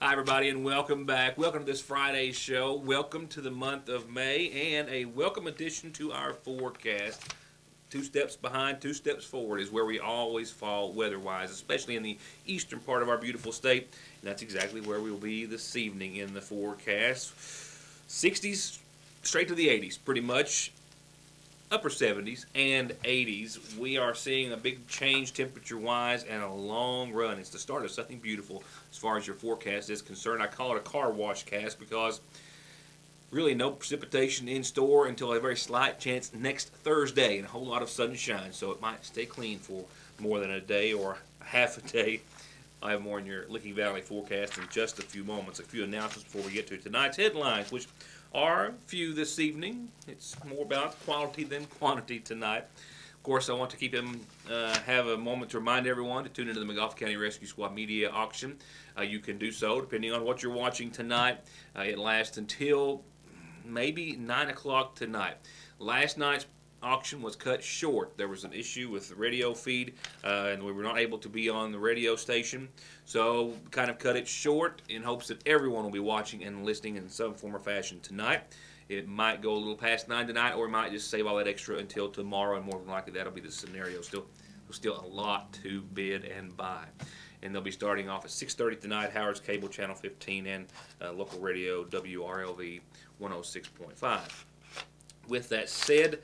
Hi, everybody, and welcome back. Welcome to this Friday's show. Welcome to the month of May, and a welcome addition to our forecast. 2 steps behind, 2 steps forward is where we always fall weather-wise, especially in the eastern part of our beautiful state. And that's exactly where we will be this evening in the forecast. 60s straight to the 80s, pretty much. Upper 70s and 80s. We are seeing a big change temperature-wise and a long run. It's the start of something beautiful as far as your forecast is concerned. I call it a car wash cast because really no precipitation in store until a very slight chance next Thursday and a whole lot of sunshine. So it might stay clean for more than a day or half a day. I'll have more in your Licking Valley forecast in just a few moments. A few announcements before we get to tonight's headlines, which are few this evening. It's more about quality than quantity tonight. Of course, I want to have a moment to remind everyone to tune into the McGoffin County Rescue Squad Media Auction. You can do so depending on what you're watching tonight. It lasts until maybe 9 o'clock tonight. Last night's auction was cut short. There was an issue with the radio feed, and we were not able to be on the radio station. So kind of cut it short in hopes that everyone will be watching and listening in some form or fashion tonight. It might go a little past 9 tonight, or we might just save all that extra until tomorrow, and more than likely that'll be the scenario. Still a lot to bid and buy. And they'll be starting off at 6:30 tonight, Howard's Cable Channel 15 and local radio WRLV 106.5. With that said,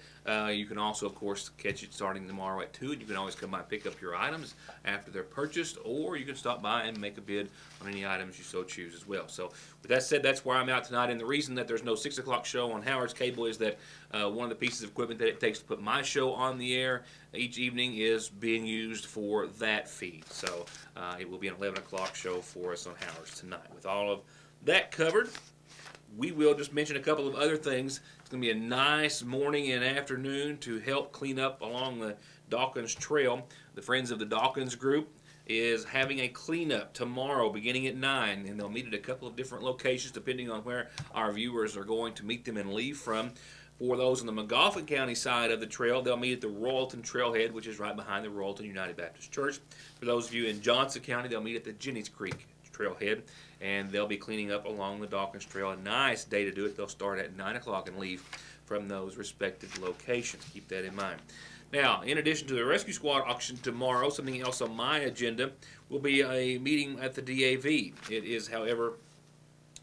you can also, of course, catch it starting tomorrow at 2, and you can always come by and pick up your items after they're purchased, or you can stop by and make a bid on any items you so choose as well. So with that said, that's where I'm at tonight, and the reason that there's no 6 o'clock show on Howard's Cable is that one of the pieces of equipment that it takes to put my show on the air each evening is being used for that feed. So it will be an 11 o'clock show for us on Howard's tonight. With all of that covered, we will just mention a couple of other things. It's going to be a nice morning and afternoon to help clean up along the Dawkins Trail. The Friends of the Dawkins group is having a cleanup tomorrow beginning at 9, and they'll meet at a couple of different locations depending on where our viewers are going to meet them and leave from. For those on the McGoffin County side of the trail, they'll meet at the Royalton Trailhead, which is right behind the Royalton United Baptist Church. For those of you in Johnson County, they'll meet at the Jennings Creek Trailhead, and they'll be cleaning up along the Dawkins Trail. A nice day to do it. They'll start at 9 o'clock and leave from those respective locations. Keep that in mind. Now, in addition to the Rescue Squad auction tomorrow, something else on my agenda will be a meeting at the DAV. It is, however,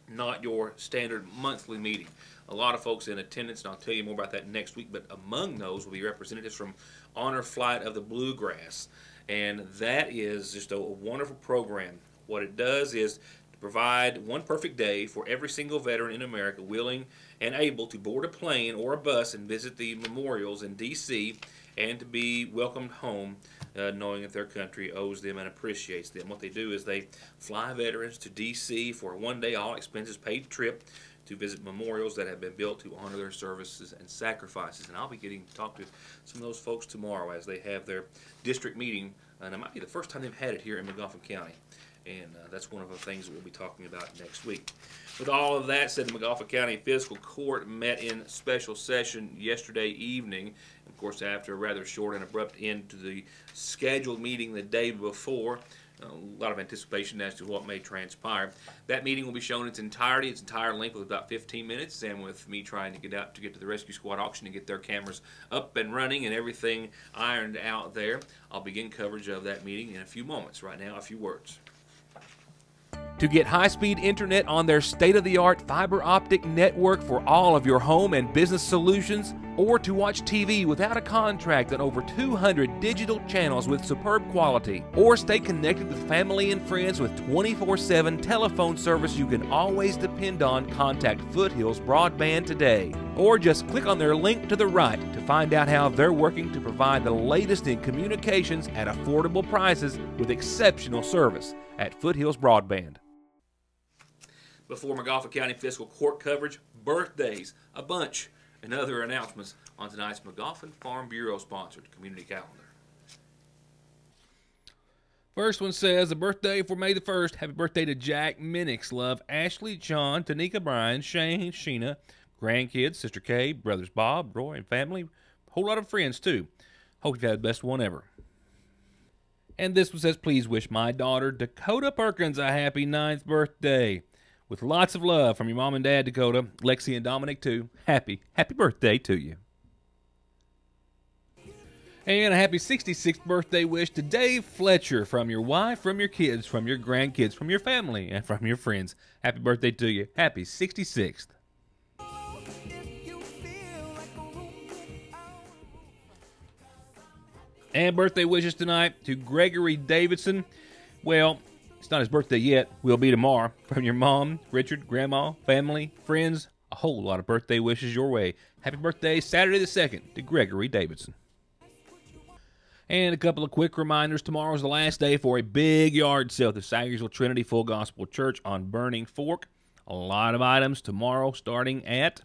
not your standard monthly meeting. A lot of folks in attendance, and I'll tell you more about that next week, but among those will be representatives from Honor Flight of the Bluegrass, and that is just a wonderful program. What it does is to provide one perfect day for every single veteran in America willing and able to board a plane or a bus and visit the memorials in D.C. and to be welcomed home knowing that their country owes them and appreciates them. What they do is they fly veterans to D.C. for a one-day all-expenses-paid trip to visit memorials that have been built to honor their services and sacrifices. And I'll be getting to talk to some of those folks tomorrow as they have their district meeting, and it might be the first time they've had it here in McGoffin County. And that's one of the things that we'll be talking about next week. With all of that said, the McGoffin County Fiscal Court met in special session yesterday evening. Of course, after a rather short and abrupt end to the scheduled meeting the day before, a lot of anticipation as to what may transpire. That meeting will be shown in its entirety, its entire length, with about 15 minutes, and with me trying to get out to get to the Rescue Squad auction and get their cameras up and running and everything ironed out there. I'll begin coverage of that meeting in a few moments. Right now, a few words. To get high-speed internet on their state-of-the-art fiber optic network for all of your home and business solutions, or to watch TV without a contract on over 200 digital channels with superb quality, or stay connected with family and friends with 24/7 telephone service you can always depend on, contact Foothills Broadband today. Or just click on their link to the right to find out how they're working to provide the latest in communications at affordable prices with exceptional service at Foothills Broadband. Before McGoffin County Fiscal Court coverage, birthdays, a bunch, and other announcements on tonight's McGoffin Farm Bureau sponsored community calendar. First one says, a birthday for May the 1st. Happy birthday to Jack Minix. Love Ashley, John, Tanika, Brian, Shane, Sheena, grandkids, Sister Kay, brothers Bob, Roy, and family. A whole lot of friends, too. Hope you've had the best one ever. And this one says, please wish my daughter Dakota Perkins a happy 9th birthday. With lots of love from your mom and dad, Dakota, Lexi and Dominic too. Happy birthday to you. And a happy 66th birthday wish to Dave Fletcher from your wife, from your kids, from your grandkids, from your family, and from your friends. Happy birthday to you. Happy 66th. And birthday wishes tonight to Gregory Davidson. Well, it's not his birthday yet. Will be tomorrow. From your mom, Richard, grandma, family, friends, a whole lot of birthday wishes your way. Happy birthday, Saturday the 2nd, to Gregory Davidson. And a couple of quick reminders. Tomorrow's the last day for a big yard sale at the Sagersville Trinity Full Gospel Church on Burning Fork. A lot of items tomorrow starting at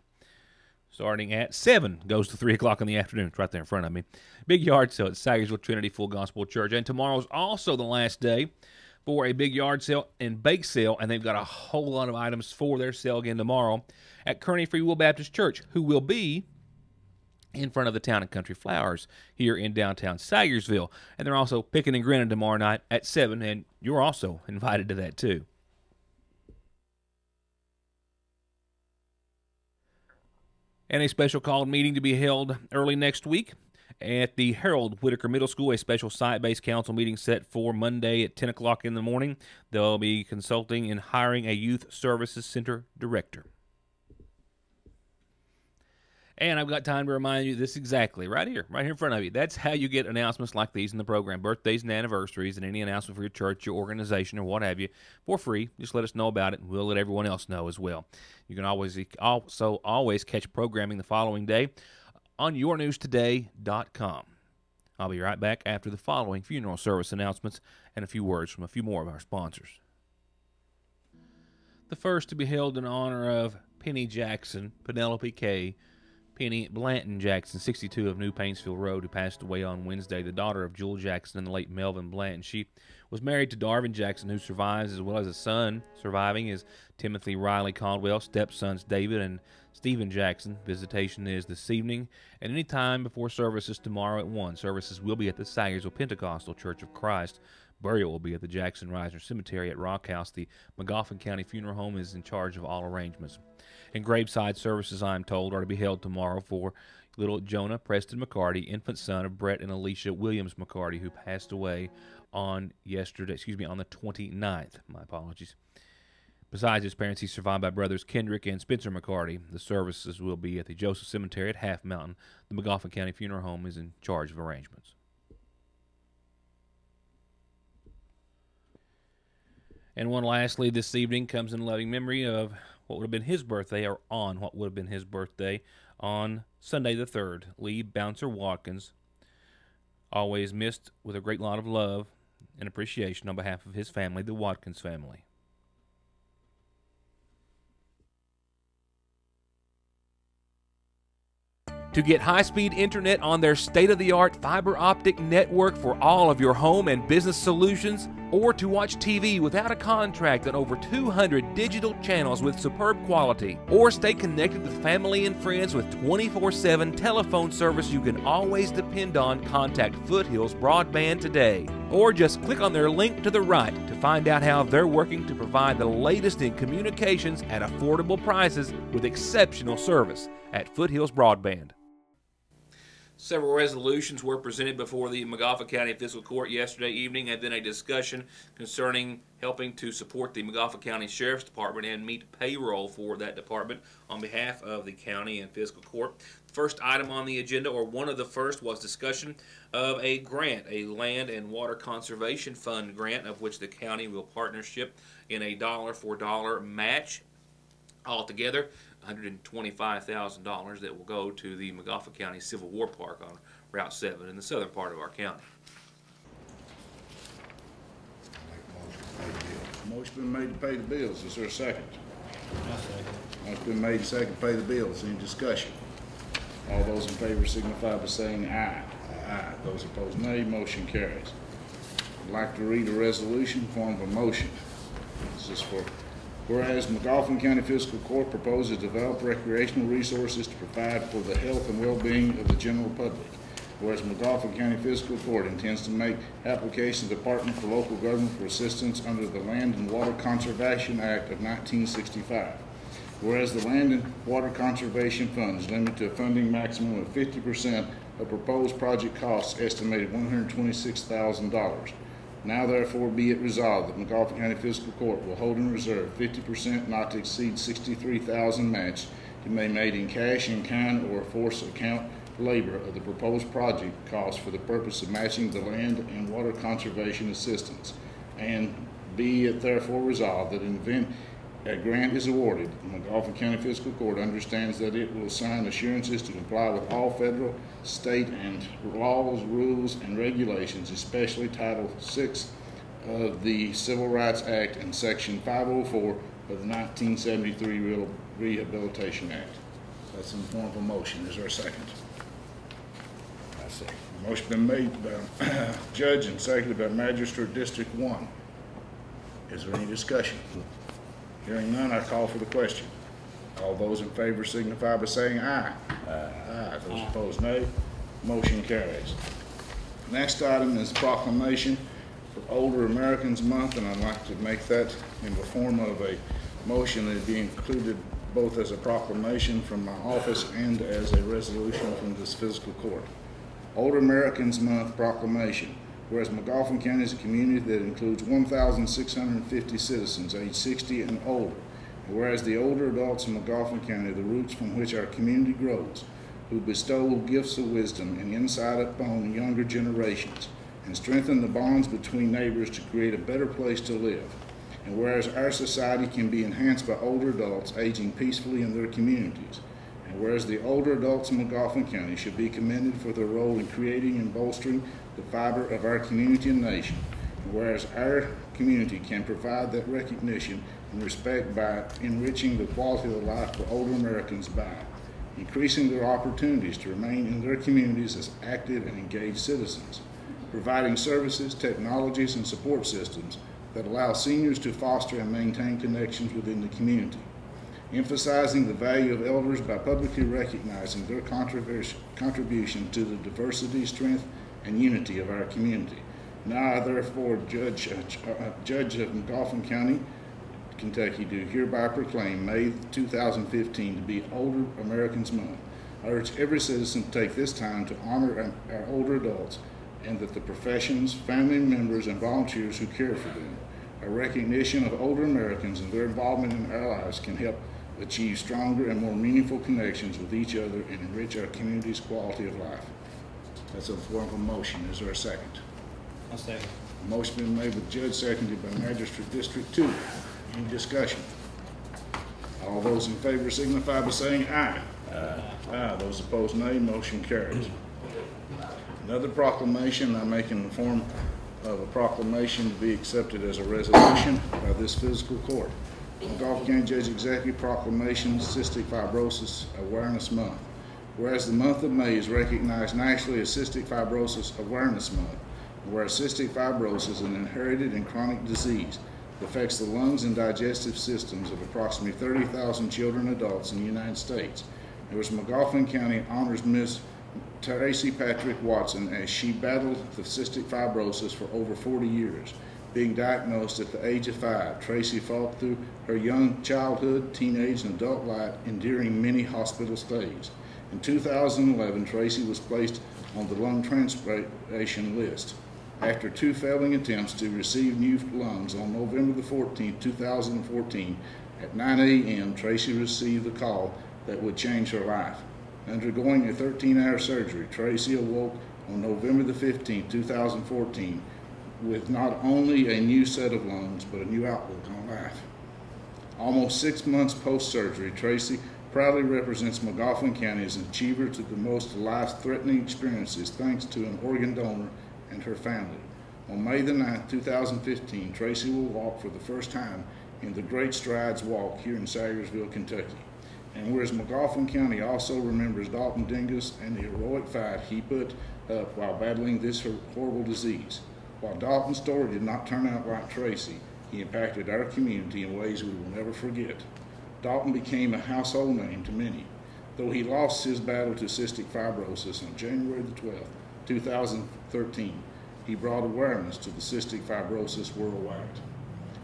7. Goes to 3 o'clock in the afternoon. It's right there in front of me. Big yard sale at Sagersville Trinity Full Gospel Church. And tomorrow's also the last day for a big yard sale and bake sale. And they've got a whole lot of items for their sale again tomorrow at Kearney Free Will Baptist Church, who will be in front of the Town and Country Flowers here in downtown Sagersville. And they're also picking and grinning tomorrow night at 7, and you're also invited to that too. And a special called meeting to be held early next week at the Harold Whitaker Middle School, a special site-based council meeting set for Monday at 10 o'clock in the morning. They'll be consulting and hiring a Youth Services Center director. And I've got time to remind you this exactly, right here in front of you. That's how you get announcements like these in the program, birthdays and anniversaries, and any announcement for your church, your organization, or what have you, for free. Just let us know about it, and we'll let everyone else know as well. You can always catch programming the following day on yournewstoday.com. I'll be right back after the following funeral service announcements and a few words from a few more of our sponsors. The first to be held in honor of Penny Jackson, Penelope K., Penny Blanton Jackson, 62 of New Painesville Road, who passed away on Wednesday, the daughter of Jewel Jackson and the late Melvin Blanton. She was married to Darvin Jackson, who survives, as well as a son surviving is Timothy Riley Caldwell, stepsons David and Stephen Jackson. Visitation is this evening and any time before services tomorrow at 1. Services will be at the Sagersville Pentecostal Church of Christ. Burial will be at the Jackson Reisner Cemetery at Rock House. The McGoffin County Funeral Home is in charge of all arrangements. And graveside services, I'm told, are to be held tomorrow for little Jonah Preston McCarty, infant son of Brett and Alicia Williams McCarty, who passed away on the 29th. My apologies. Besides his parents, he's survived by brothers Kendrick and Spencer McCarty. The services will be at the Joseph Cemetery at Half Mountain. The McGoffin County Funeral Home is in charge of arrangements. And one lastly this evening comes in loving memory of what would have been his birthday, or on what would have been his birthday, on Sunday the 3rd. Lee Bouncer Watkins, always missed with a great lot of love and appreciation on behalf of his family, the Watkins family. To get high-speed internet on their state-of-the-art fiber optic network for all of your home and business solutions, or to watch TV without a contract on over 200 digital channels with superb quality, or stay connected with family and friends with 24/7 telephone service you can always depend on, contact Foothills Broadband today. Or just click on their link to the right to find out how they're working to provide the latest in communications at affordable prices with exceptional service at Foothills Broadband. Several resolutions were presented before the McGoffin County Fiscal Court yesterday evening, and then a discussion concerning helping to support the McGoffin County Sheriff's Department and meet payroll for that department on behalf of the county and Fiscal Court. The first item on the agenda, or one of the first, was discussion of a grant, a Land and Water Conservation Fund grant, of which the county will partnership in a dollar-for-dollar match. Altogether, $125,000 that will go to the McGoffin County Civil War Park on Route 7 in the southern part of our county. Motion been made to pay the bills. Is there a second? I'll second. Motion been made to second to pay the bills. Any discussion? All those in favor signify by saying aye. Aye. Those opposed, nay. Motion carries. I'd like to read a resolution in the form of a motion. This is for whereas McGoffin County Fiscal Court proposes to develop recreational resources to provide for the health and well-being of the general public. Whereas McLaughlin County Fiscal Court intends to make application to the Department for Local Government for assistance under the Land and Water Conservation Act of 1965. Whereas the Land and Water Conservation Fund is limited to a funding maximum of 50% of proposed project costs estimated $126,000. Now therefore be it resolved that McLaughlin County Fiscal Court will hold in reserve 50% not to exceed $63,000 match to be made in cash, in kind, or force account labor of the proposed project cost for the purpose of matching the land and water conservation assistance. And be it therefore resolved that in the event a grant is awarded, the McLaughlin County Fiscal Court understands that it will sign assurances to comply with all federal, state, and laws, rules, and regulations, especially Title VI of the Civil Rights Act and Section 504 of the 1973 Rehabilitation Act. That's in the form of a motion. Is there a second? I second. Motion been made by Judge and seconded by Magistrate District 1. Is there any discussion? Hearing none, I call for the question. All those in favor signify by saying aye. Aye. Those opposed, nay. Motion carries. Next item is proclamation for Older Americans Month, and I'd like to make that in the form of a motion that be included both as a proclamation from my office and as a resolution from this fiscal court. Older Americans Month proclamation. Whereas McLaughlin County is a community that includes 1,650 citizens aged 60 and older. And whereas the older adults in McLaughlin County are the roots from which our community grows, who bestow gifts of wisdom and insight upon younger generations, and strengthen the bonds between neighbors to create a better place to live. And whereas our society can be enhanced by older adults aging peacefully in their communities. And whereas the older adults in McLaughlin County should be commended for their role in creating and bolstering the fiber of our community and nation. And whereas our community can provide that recognition and respect by enriching the quality of life for older Americans by increasing their opportunities to remain in their communities as active and engaged citizens, providing services, technologies, and support systems that allow seniors to foster and maintain connections within the community, emphasizing the value of elders by publicly recognizing their contribution to the diversity, strength, and unity of our community. Now I therefore, Judge of McLaughlin County, Kentucky, do hereby proclaim May 2015 to be Older Americans Month. I urge every citizen to take this time to honor our older adults, and that the professions, family members, and volunteers who care for them. A recognition of older Americans and their involvement in our lives can help achieve stronger and more meaningful connections with each other and enrich our community's quality of life. That's a form of a motion. Is there a second? I'll second. A motion been made with Judge, seconded by Magistrate District 2. Any discussion? All those in favor signify by saying aye. Aye. Those opposed, nay. Motion carries. Another proclamation I make in the form of a proclamation to be accepted as a resolution by this fiscal court. McLaughlin County Judge Executive Proclamation Cystic Fibrosis Awareness Month. Whereas the month of May is recognized nationally as Cystic Fibrosis Awareness Month, whereas cystic fibrosis is an inherited and chronic disease that affects the lungs and digestive systems of approximately 30,000 children and adults in the United States. Whereas McLaughlin County honors Ms. Tracy Patrick Watson as she battled the cystic fibrosis for over 40 years. Being diagnosed at the age of 5, Tracy fought through her young childhood, teenage, and adult life, enduring many hospital stays. In 2011, Tracy was placed on the lung transplantation list. After 2 failing attempts to receive new lungs on November the 14th, 2014, at 9 a.m., Tracy received the call that would change her life. Undergoing a 13-hour surgery, Tracy awoke on November the 15th, 2014, with not only a new set of lungs, but a new outlook on life. Almost 6 months post-surgery, Tracy proudly represents McLaughlin County as an achiever to the most life-threatening experiences thanks to an organ donor and her family. On May the 9th, 2015, Tracy will walk for the first time in the Great Strides Walk here in Sayersville, Kentucky. And whereas McLaughlin County also remembers Dalton Dingus and the heroic fight he put up while battling this horrible disease. While Dalton's story did not turn out like Tracy, he impacted our community in ways we will never forget. Dalton became a household name to many. Though he lost his battle to cystic fibrosis on January the 12th, 2013, he brought awareness to the cystic fibrosis worldwide.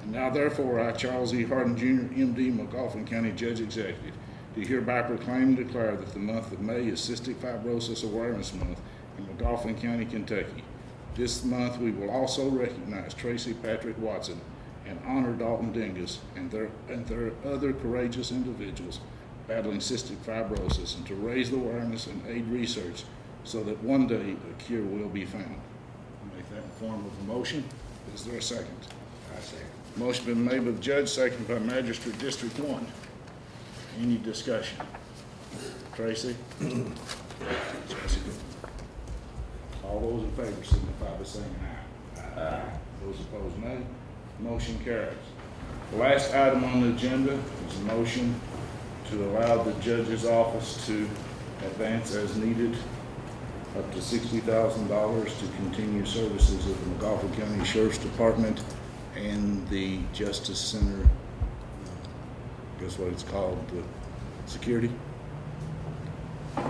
And now therefore, I, Charles E. Hardin Jr., MD, McLaughlin County Judge Executive, do hereby proclaim and declare that the month of May is Cystic Fibrosis Awareness Month in McLaughlin County, Kentucky. This month we will also recognize Tracy Patrick Watson and honor Dalton Dingus and their other courageous individuals battling cystic fibrosis, and to raise the awareness and aid research so that one day a cure will be found. I'll make that in the form of a motion. Is there a second? I second. Motion been made by the judge, seconded by Magistrate District 1. Any discussion? Tracy? All those in favor signify by saying aye. Aye. Those opposed, nay. Motion carries. The last item on the agenda is a motion to allow the judge's office to advance as needed up to $60,000 to continue services of the McLaughlin County Sheriff's Department and the Justice Center, I guess what it's called, the security?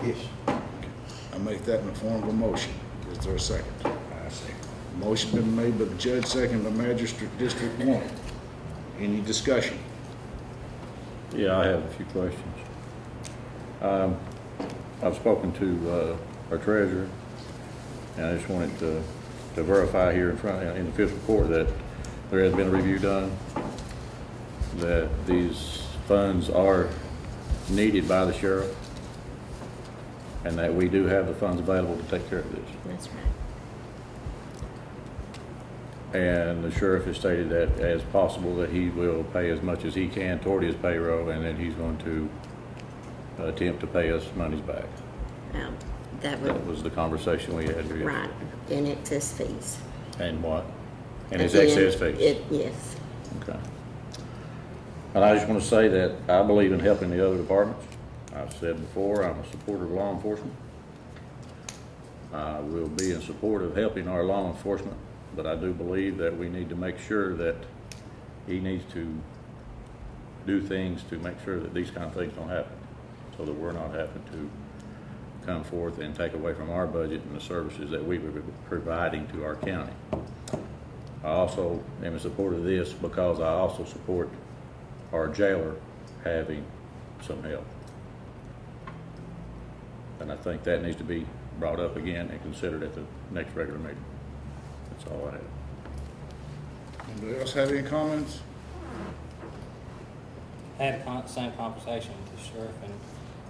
Yes. I make that in the form of a motion. Is there a second? I second. Motion been made by the judge, second by Magistrate District 1. Any discussion? Yeah, I have a few questions. I've spoken to our treasurer, and I just wanted to verify here in the fiscal court that there has been a review done, that these funds are needed by the sheriff, and that we do have the funds available to take care of this. That's right. And the sheriff has stated that as possible that he will pay as much as he can toward his payroll, and that he's going to attempt to pay us monies back. That was the conversation we had here. right, in excess fees. And what? And his Again, excess fees? Yes. Okay. And I just want to say that I believe in helping the other departments. I've said before, I'm a supporter of law enforcement. I will be in support of helping our law enforcement, but I do believe that we need to make sure that he needs to do things to make sure that these kind of things don't happen, so that we're not having to come forth and take away from our budget and the services that we were providing to our county. I also am in support of this because I also support our jailer having some help. And I think that needs to be brought up again and considered at the next regular meeting. That's all I have. Anybody else have any comments? I had the same conversation with the sheriff, and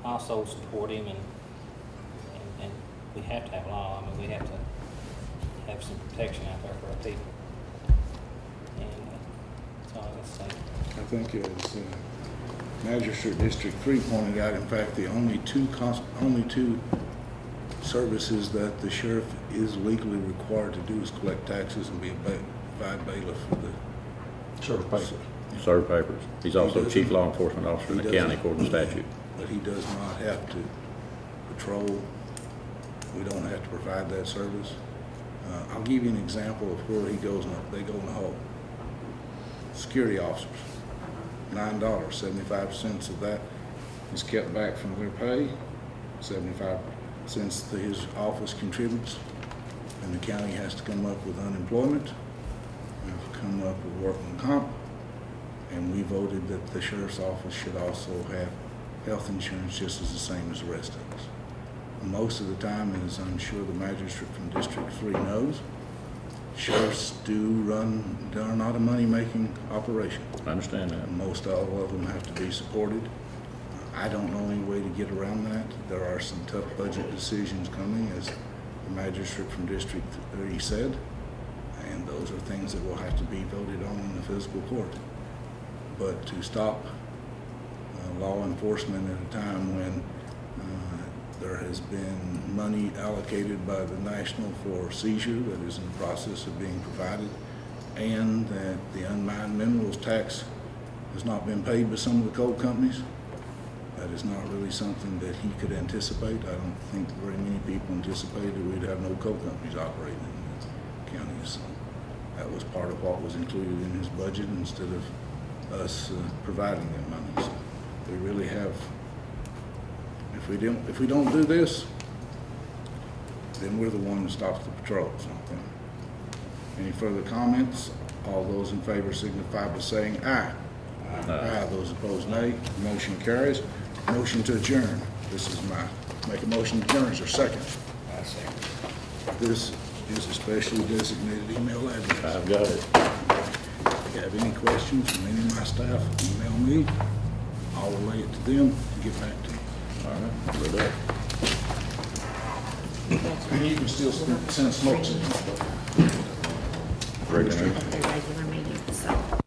also support him, and we have to have law. I mean, we have to have some protection out there for our people. And that's all I got to say. I think as Magistrate District 3 pointed out, in fact, the only two services that the sheriff is legally required to do is collect taxes and be a bailiff for the Serve papers. Serve papers. He's also chief law enforcement officer in the county according to statute. But he does not have to patrol. We don't have to provide that service. I'll give you an example of where he goes. They go in the hole. Security officers, $9. 75% of that is kept back from their pay. 75 cents that his office contributes, and the county has to come up with unemployment, come up with workman comp, and we voted that the sheriff's office should also have health insurance just as the same as the rest of us. Most of the time, as I'm sure the magistrate from District 3 knows, sheriffs they're not a money-making operation. I understand that. Most all of them have to be supported. I don't know any way to get around that. There are some tough budget decisions coming, as the magistrate from District 3 said, and those are things that will have to be voted on in the fiscal court. But to stop law enforcement at a time when there has been money allocated by the National for seizure that is in the process of being provided, and that the unmined minerals tax has not been paid by some of the coal companies, that is not really something that he could anticipate. I don't think very many people anticipated we'd have no coal companies operating in the county. So that was part of what was included in his budget instead of us providing that money. So we really have, if we don't do this, then we're the one that stops the patrols. Okay? Any further comments? All those in favor signify by saying aye. Aye. Those opposed, nay. Motion carries. Motion to adjourn. This is make a motion to adjourn. Is there a second? I second. This is a specially designated email address. I've got it. If you have any questions from any of my staff, email me. I'll relay it to them and get back to you. All right, we're done. And you can still send smoke signals. Regular. At the regular meeting, so.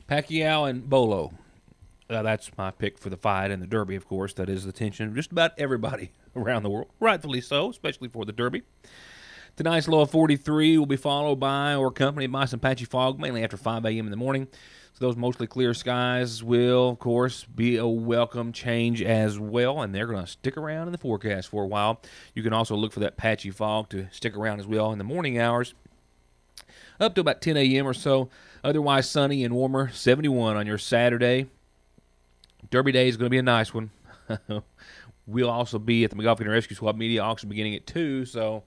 Pacquiao and Bolo. That's my pick for the fight and the Derby, of course. That is the attention of just about everybody around the world. Rightfully so, especially for the Derby. Tonight's low of 43 will be followed by or accompanied by some patchy fog, mainly after 5 a.m. in the morning. So those mostly clear skies will, of course, be a welcome change as well, and they're going to stick around in the forecast for a while. You can also look for that patchy fog to stick around as well in the morning hours, up to about 10 a.m. or so. Otherwise sunny and warmer, 71 on your Saturday. Derby Day is going to be a nice one. We'll also be at the McGolf County Rescue Squad Media Auction beginning at 2, so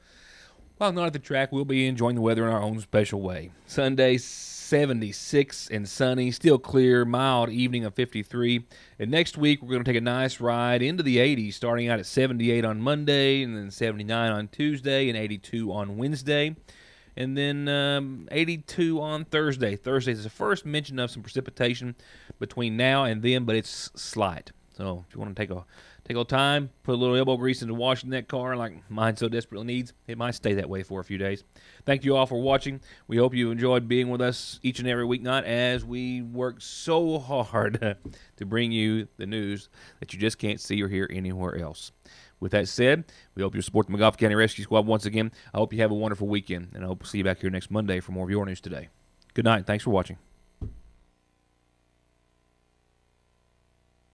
while not at the track, we'll be enjoying the weather in our own special way. Sunday, 76 and sunny, still clear, mild evening of 53. And next week, we're going to take a nice ride into the 80s, starting out at 78 on Monday, and then 79 on Tuesday, and 82 on Wednesday. And then 82 on Thursday. Thursday is the first mention of some precipitation between now and then, but it's slight. So if you want to take a little time, put a little elbow grease into washing that car like mine so desperately needs, it might stay that way for a few days. Thank you all for watching. We hope you enjoyed being with us each and every weeknight as we work so hard to bring you the news that you just can't see or hear anywhere else. With that said, we hope you support the McGolf County Rescue Squad once again. I hope you have a wonderful weekend, and I hope to see you back here next Monday for more of your news today. Good night, and thanks for watching.